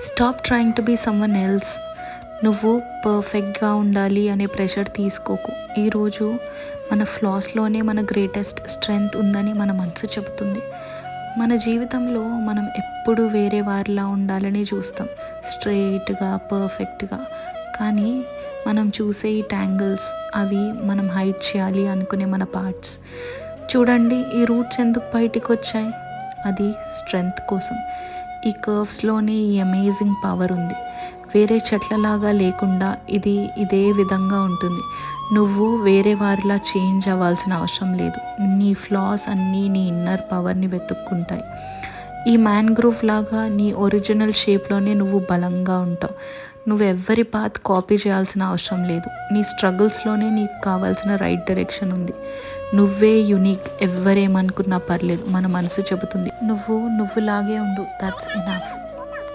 Stop trying to be someone else. నువ్వు పర్ఫెక్ట్గా ఉండాలి అనే ప్రెషర్ తీసుకోకు. ఈరోజు మన ఫ్లాస్లోనే మన గ్రేటెస్ట్ స్ట్రెంగ్త్ ఉందని మన మనసు చెబుతుంది. మన జీవితంలో మనం ఎప్పుడు వేరే వారిలా ఉండాలని చూస్తాం, స్ట్రెయిట్గా పర్ఫెక్ట్గా. కానీ మనం చూసే ఈ ట్యాంగిల్స్, అవి మనం హైడ్ చేయాలి అనుకునే మన పార్ట్స్. చూడండి, ఈ రూట్స్ ఎందుకు బయటికి వచ్చాయి? అది స్ట్రెంగ్త్ కోసం. ఈ కర్వ్స్లోనే ఈ అమేజింగ్ పవర్ ఉంది. వేరే చెట్లలాగా లేకుండా ఇది ఇదే విధంగా ఉంటుంది. నువ్వు వేరే వారిలా చేంజ్ అవ్వాల్సిన అవసరం లేదు. నీ ఫ్లాస్ అన్నీ నీ ఇన్నర్ పవర్ని వెతుక్కుంటాయి. ఈ మ్యాంగ్రూవ్ లాగా నీ ఒరిజినల్ షేప్లోనే నువ్వు బలంగా ఉంటావు. నువ్వు ఎవ్వరి పాత్ కాపీ చేయాల్సిన అవసరం లేదు. నీ స్ట్రగుల్స్లోనే నీకు కావాల్సిన రైట్ డైరెక్షన్ ఉంది. నువ్వే యునిక్. ఎవ్వరేమనుకున్నా పర్లేదు, మన మనసు చెబుతుంది నువ్వులాగే ఉండు. That's enough.